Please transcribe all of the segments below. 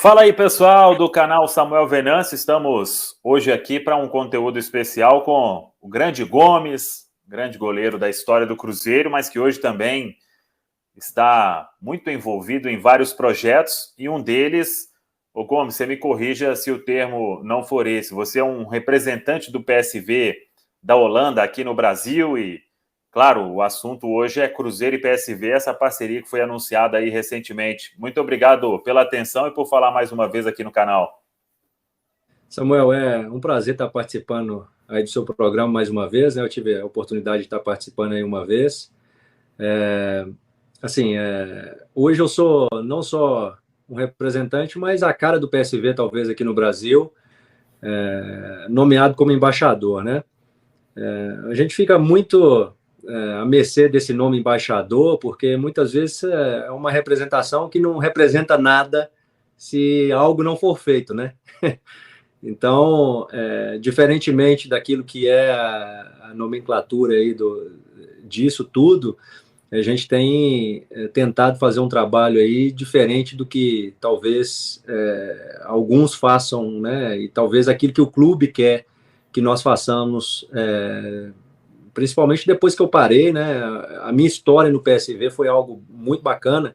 Fala aí, pessoal do canal Samuel Venâncio. Estamos hoje aqui para um conteúdo especial com o grande Gomes, grande goleiro da história do Cruzeiro, mas que hoje também está muito envolvido em vários projetos, e um deles, ô Gomes, você me corrija se o termo não for esse, você é um representante do PSV da Holanda aqui no Brasil e, claro, o assunto hoje é Cruzeiro e PSV, essa parceria que foi anunciada aí recentemente. Muito obrigado pela atenção e por falar mais uma vez aqui no canal. Samuel, é um prazer estar participando aí do seu programa mais uma vez, né? Eu tive a oportunidade de estar participando aí uma vez. Hoje eu sou não só um representante, mas a cara do PSV, talvez, aqui no Brasil, nomeado como embaixador, né? A gente fica muito à mercê desse nome embaixador, porque muitas vezes é uma representação que não representa nada se algo não for feito, né? Então, diferentemente daquilo que é a nomenclatura aí disso tudo, a gente tem tentado fazer um trabalho aí diferente do que talvez alguns façam, né? E talvez aquilo que o clube quer que nós façamos, principalmente depois que eu parei, né? A minha história no PSV foi algo muito bacana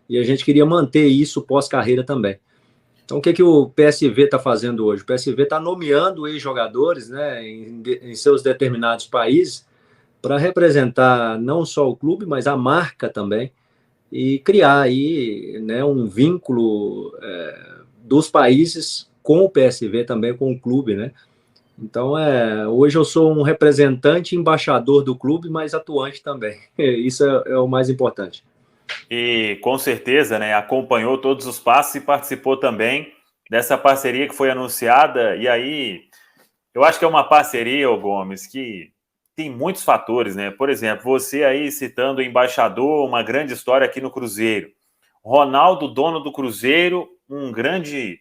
e a gente queria manter isso pós-carreira também. Então, o que o PSV está fazendo hoje? O PSV está nomeando ex-jogadores, né, em seus determinados países para representar não só o clube, mas a marca também e criar aí, né, um vínculo dos países com o PSV também, com o clube, né? Então, hoje eu sou um representante embaixador do clube, mas atuante também. Isso é o mais importante. E com certeza, né, acompanhou todos os passos e participou também dessa parceria que foi anunciada. E aí, eu acho que é uma parceria, ô Gomes, que tem muitos fatores, né? Por exemplo, você aí citando o embaixador, uma grande história aqui no Cruzeiro. Ronaldo, dono do Cruzeiro, um grande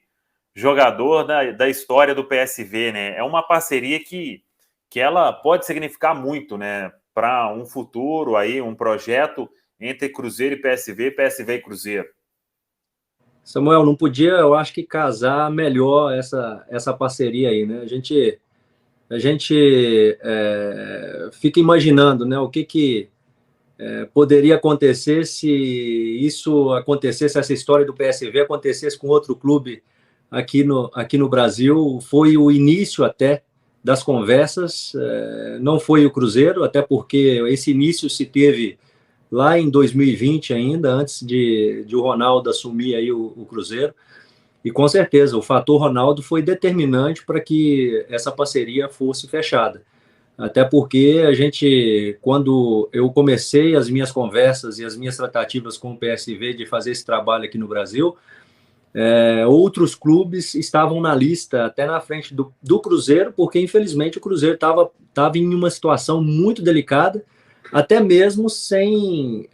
jogador da história do PSV, né? É uma parceria que ela pode significar muito, né? Para um futuro aí, um projeto entre Cruzeiro e PSV, PSV e Cruzeiro. Samuel, não podia, eu acho que casar melhor essa parceria aí, né? A gente fica imaginando, né, o que poderia acontecer se isso acontecesse, essa história do PSV acontecesse com outro clube aqui no Brasil. Foi o início até das conversas, não foi o Cruzeiro, até porque esse início se teve lá em 2020 ainda, antes de o Ronaldo assumir aí o Cruzeiro. E com certeza, o fator Ronaldo foi determinante para que essa parceria fosse fechada. Até porque quando eu comecei as minhas conversas e as minhas tratativas com o PSV de fazer esse trabalho aqui no Brasil, outros clubes estavam na lista, até na frente do Cruzeiro, porque infelizmente o Cruzeiro estava em uma situação muito delicada, até mesmo sem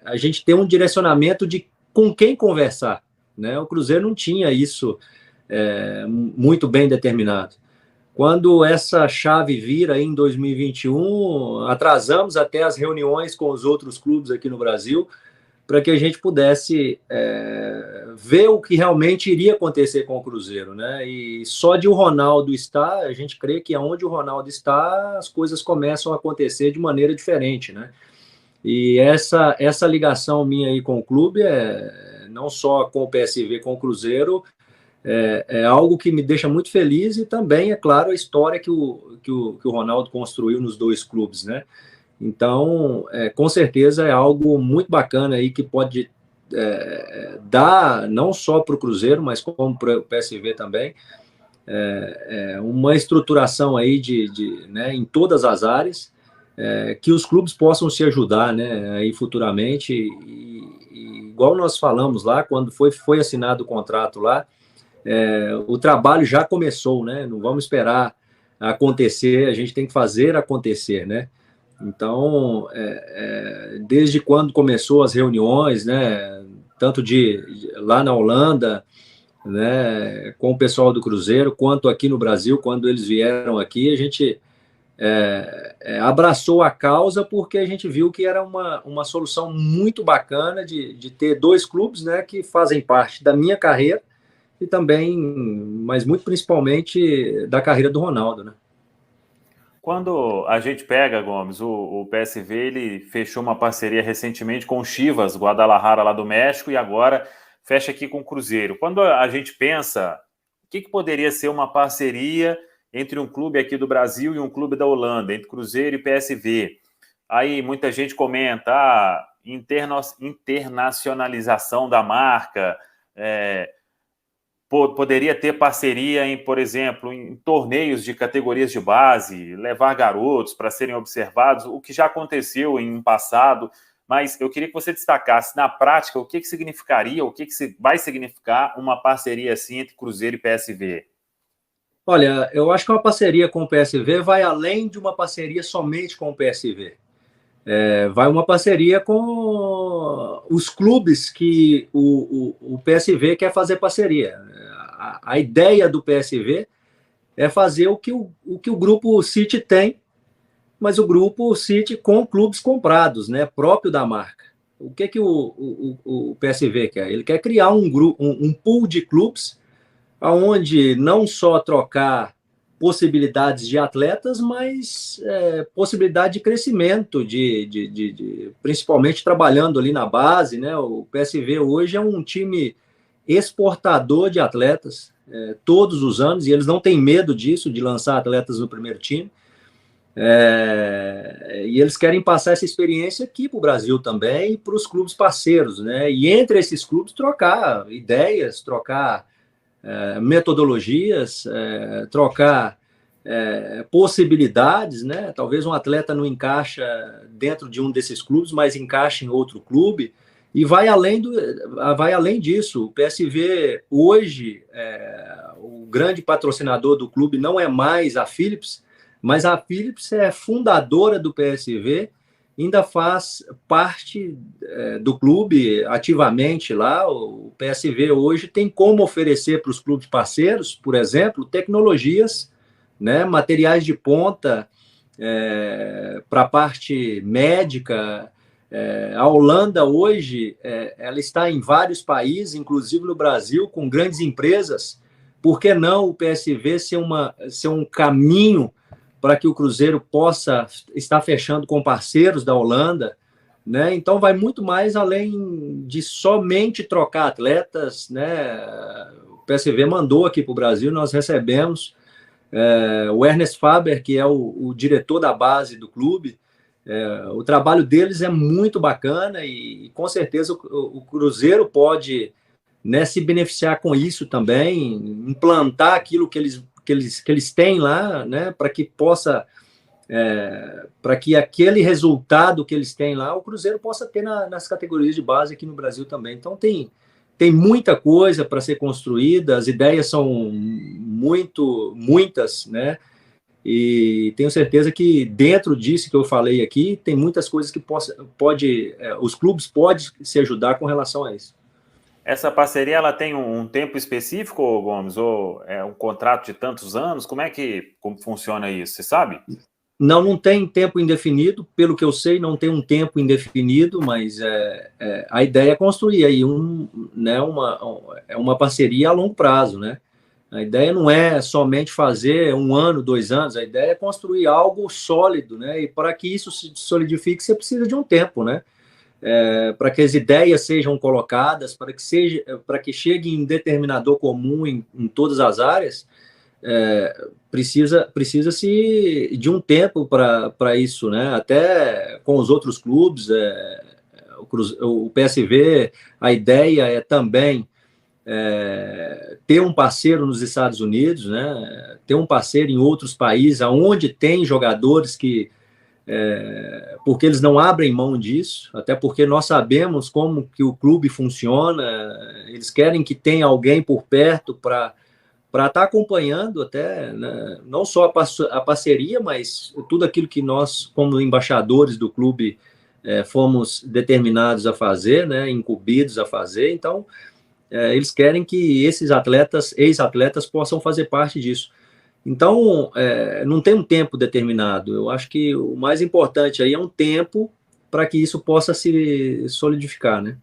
a gente ter um direcionamento de com quem conversar, né? O Cruzeiro não tinha isso muito bem determinado. Quando essa chave vira em 2021, atrasamos até as reuniões com os outros clubes aqui no Brasil para que a gente pudesse ver o que realmente iria acontecer com o Cruzeiro, né? E só de o Ronaldo estar, a gente crê que aonde o Ronaldo está, as coisas começam a acontecer de maneira diferente, né? E essa ligação minha aí com o clube, não só com o PSV, com o Cruzeiro, é algo que me deixa muito feliz, e também, é claro, a história que o Ronaldo construiu nos dois clubes, né? Então, com certeza é algo muito bacana aí que pode dar, não só para o Cruzeiro, mas como para o PSV também, uma estruturação aí né, em todas as áreas, que os clubes possam se ajudar, né, aí futuramente. E igual nós falamos lá, quando foi assinado o contrato lá, o trabalho já começou, né? Não vamos esperar acontecer, a gente tem que fazer acontecer, né? Então, desde quando começou as reuniões, né, tanto lá na Holanda, né, com o pessoal do Cruzeiro, quanto aqui no Brasil, quando eles vieram aqui, a gente abraçou a causa, porque a gente viu que era uma solução muito bacana de ter dois clubes, né, que fazem parte da minha carreira, e também, mas muito principalmente, da carreira do Ronaldo, né? Quando a gente pega, Gomes, o PSV, ele fechou uma parceria recentemente com o Chivas Guadalajara lá do México e agora fecha aqui com o Cruzeiro. Quando a gente pensa, o que poderia ser uma parceria entre um clube aqui do Brasil e um clube da Holanda, entre Cruzeiro e PSV? Aí muita gente comenta internacionalização da marca, poderia ter parceria em, por exemplo, em torneios de categorias de base, levar garotos para serem observados, o que já aconteceu em um passado, mas eu queria que você destacasse, na prática, o que significaria, o que vai significar uma parceria assim entre Cruzeiro e PSV? Olha, eu acho que uma parceria com o PSV vai além de uma parceria somente com o PSV. Vai uma parceria com os clubes que o PSV quer fazer parceria. A ideia do PSV é fazer o que o Grupo City tem, mas o Grupo City com clubes comprados, né, próprio da marca. O que o PSV quer? Ele quer criar um pool de clubes onde não só trocar possibilidades de atletas, mas possibilidade de crescimento, principalmente trabalhando ali na base, né? O PSV hoje é um time exportador de atletas todos os anos, e eles não têm medo disso, de lançar atletas no primeiro time. E eles querem passar essa experiência aqui para o Brasil também e para os clubes parceiros, né? E entre esses clubes trocar ideias, trocar metodologias, trocar possibilidades, né? Talvez um atleta não encaixa dentro de um desses clubes, mas encaixa em outro clube, e vai além disso. O PSV hoje, o grande patrocinador do clube não é mais a Philips, mas a Philips é fundadora do PSV, ainda faz parte do clube ativamente lá. O PSV hoje tem como oferecer para os clubes parceiros, por exemplo, tecnologias, né, materiais de ponta para a parte médica. A Holanda hoje ela está em vários países, inclusive no Brasil, com grandes empresas. Por que não o PSV ser um caminho para que o Cruzeiro possa estar fechando com parceiros da Holanda, né? Então vai muito mais além de somente trocar atletas, né? O PSV mandou aqui para o Brasil, nós recebemos o Ernest Faber, que é o diretor da base do clube. O trabalho deles é muito bacana e com certeza o Cruzeiro pode, né, se beneficiar com isso também, implantar aquilo que eles têm lá, né, para que possa, para que aquele resultado que eles têm lá, o Cruzeiro possa ter nas categorias de base aqui no Brasil também. Então tem muita coisa para ser construída, as ideias são muitas, né? E tenho certeza que dentro disso que eu falei aqui, tem muitas coisas que os clubes podem se ajudar com relação a isso. Essa parceria ela tem um tempo específico, Gomes, ou é um contrato de tantos anos? Como funciona isso? Você sabe? Não tem tempo indefinido, pelo que eu sei, não tem um tempo indefinido, mas a ideia é construir aí uma parceria a longo prazo, né? A ideia não é somente fazer 1 ano, 2 anos, a ideia é construir algo sólido, né? E para que isso se solidifique, você precisa de um tempo, né? Para que as ideias sejam colocadas, para que chegue em determinador comum em todas as áreas, precisa-se de um tempo para isso, né? Até com os outros clubes, o PSV, a ideia é também ter um parceiro nos Estados Unidos, né? Ter um parceiro em outros países, onde tem jogadores porque eles não abrem mão disso, até porque nós sabemos como que o clube funciona. Eles querem que tenha alguém por perto para estar acompanhando até, né? Não só a parceria, mas tudo aquilo que nós, como embaixadores do clube, fomos determinados a fazer, né? Incumbidos a fazer. Então, eles querem que esses ex-atletas, possam fazer parte disso. Então, não tem um tempo determinado. Eu acho que o mais importante aí é um tempo para que isso possa se solidificar, né?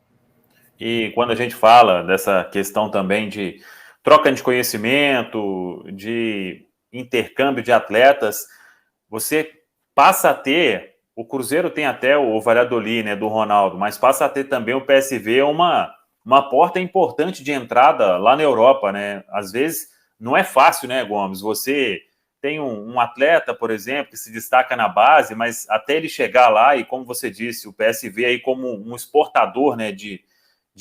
E quando a gente fala dessa questão também de troca de conhecimento, de intercâmbio de atletas, você passa a ter, o Cruzeiro tem até o Valladolid, né, do Ronaldo, mas passa a ter também o PSV uma porta importante de entrada lá na Europa, né? Às vezes não é fácil, né, Gomes? Você tem um atleta, por exemplo, que se destaca na base, mas até ele chegar lá, e como você disse, o PSV aí como um exportador, né, de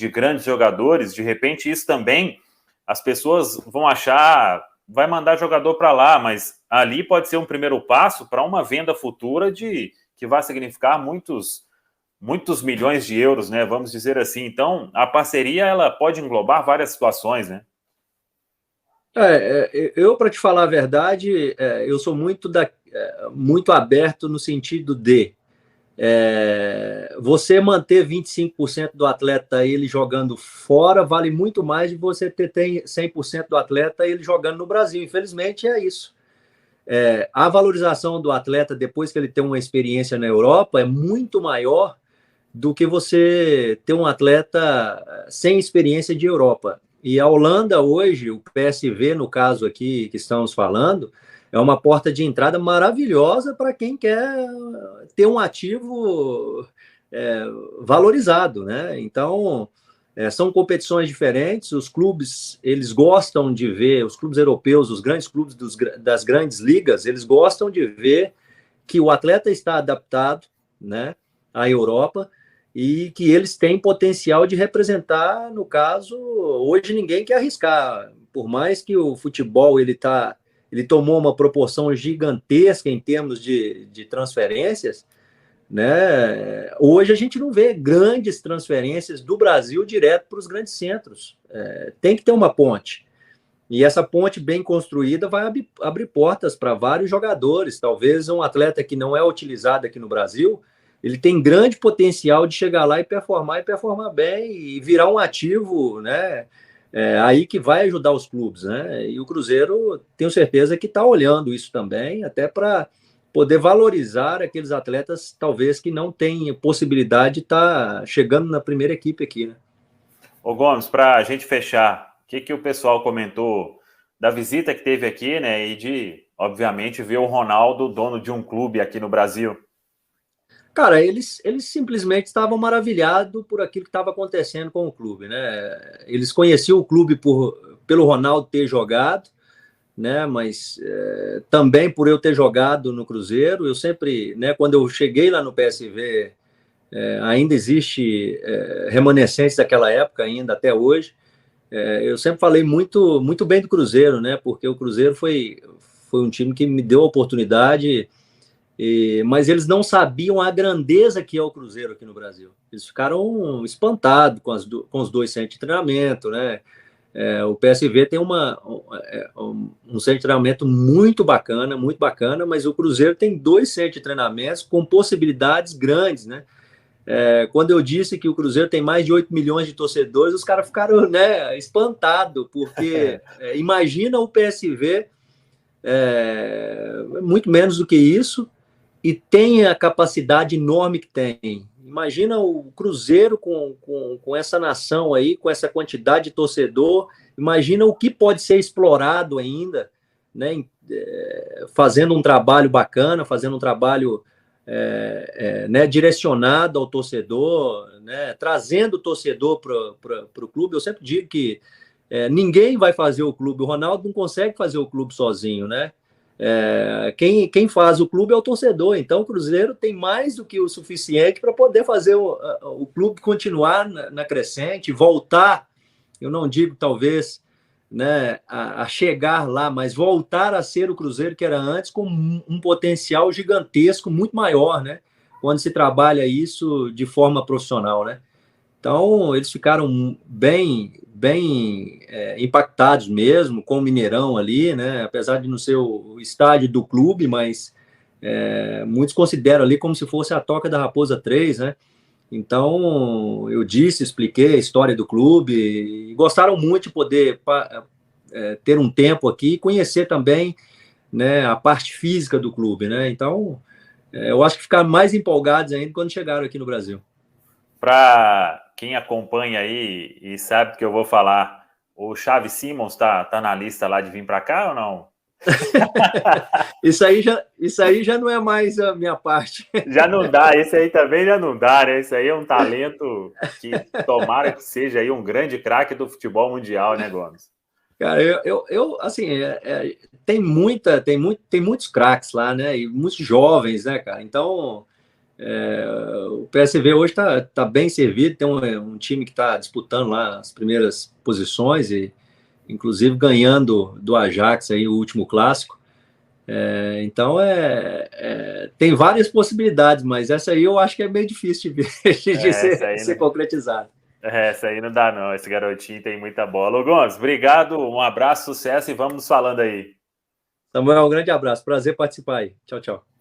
grandes jogadores, de repente isso também, as pessoas vão achar, vai mandar jogador para lá, mas ali pode ser um primeiro passo para uma venda futura que vai significar muitos milhões de euros, né? Vamos dizer assim. Então, a parceria ela pode englobar várias situações, né? Eu, para te falar a verdade, eu sou muito aberto no sentido de você manter 25% do atleta ele jogando fora vale muito mais de você ter 100% do atleta ele jogando no Brasil. Infelizmente, é isso. A valorização do atleta depois que ele tem uma experiência na Europa é muito maior do que você ter um atleta sem experiência de Europa. E a Holanda hoje, o PSV, no caso aqui que estamos falando, é uma porta de entrada maravilhosa para quem quer ter um ativo valorizado, né? Então, são competições diferentes, os clubes, eles gostam de ver, os clubes europeus, os grandes clubes das grandes ligas, eles gostam de ver que o atleta está adaptado, né, à Europa, e que eles têm potencial de representar, no caso, hoje ninguém quer arriscar, por mais que o futebol ele tomou uma proporção gigantesca em termos de transferências, né? Hoje a gente não vê grandes transferências do Brasil direto para os grandes centros. Tem que ter uma ponte. E essa ponte bem construída vai abrir portas para vários jogadores. Talvez um atleta que não é utilizado aqui no Brasil, ele tem grande potencial de chegar lá e performar bem e virar um ativo, né? Aí que vai ajudar os clubes, né? E o Cruzeiro, tenho certeza que está olhando isso também, até para poder valorizar aqueles atletas, talvez, que não têm possibilidade de estar chegando na primeira equipe aqui, né? Ô Gomes, para a gente fechar, o que o pessoal comentou da visita que teve aqui, né, e de, obviamente, ver o Ronaldo dono de um clube aqui no Brasil? Cara, eles simplesmente estavam maravilhados por aquilo que estava acontecendo com o clube, né? Eles conheciam o clube pelo Ronaldo ter jogado, né? Mas também por eu ter jogado no Cruzeiro, eu sempre, né? Quando eu cheguei lá no PSV, ainda existe remanescentes daquela época ainda até hoje. Eu sempre falei muito bem do Cruzeiro, né? Porque o Cruzeiro foi um time que me deu a oportunidade. Mas eles não sabiam a grandeza que é o Cruzeiro aqui no Brasil. Eles ficaram espantados com os dois centros de treinamento, né? O PSV tem um centro de treinamento muito bacana, mas o Cruzeiro tem dois centros de treinamento com possibilidades grandes, né? Quando eu disse que o Cruzeiro tem mais de 8 milhões de torcedores, os caras ficaram, né, espantados, porque imagina o PSV muito menos do que isso, e tem a capacidade enorme que tem. Imagina o Cruzeiro com essa nação aí, com essa quantidade de torcedor, imagina o que pode ser explorado ainda, né? Fazendo um trabalho bacana, fazendo um trabalho né, direcionado ao torcedor, né? Trazendo o torcedor para o clube. Eu sempre digo que ninguém vai fazer o clube, o Ronaldo não consegue fazer o clube sozinho, né? Quem faz o clube é o torcedor, então o Cruzeiro tem mais do que o suficiente para poder fazer o clube continuar na crescente, voltar, eu não digo talvez, né, a chegar lá, mas voltar a ser o Cruzeiro que era antes, com um potencial gigantesco, muito maior, né, quando se trabalha isso de forma profissional, né? Então eles ficaram bem impactados mesmo com o Mineirão ali, né? Apesar de não ser o estádio do clube, mas muitos consideram ali como se fosse a Toca da Raposa 3, né? Então eu expliquei a história do clube e gostaram muito de poder ter um tempo aqui e conhecer também, né, a parte física do clube, né? Então eu acho que ficaram mais empolgados ainda quando chegaram aqui no Brasil. Para quem acompanha aí e sabe que eu vou falar O Xavi Simons tá na lista lá de vir para cá ou não? Isso aí já não é mais a minha parte. Já não dá, esse aí também já não dá, né? Esse aí é um talento que tomara que seja aí um grande craque do futebol mundial, né, Gomes? Cara, assim, tem muitos craques lá, né? E muitos jovens, né, cara? Então, o PSV hoje tá bem servido, tem um time que está disputando lá as primeiras posições e, inclusive, ganhando do Ajax aí o último clássico. Então, tem várias possibilidades, mas essa aí eu acho que é meio difícil de ser concretizada. Essa aí não dá, não. Esse garotinho tem muita bola. Ô, Gomes, obrigado, um abraço, sucesso e vamos falando aí. Samuel, um grande abraço. Prazer participar aí. Tchau, tchau.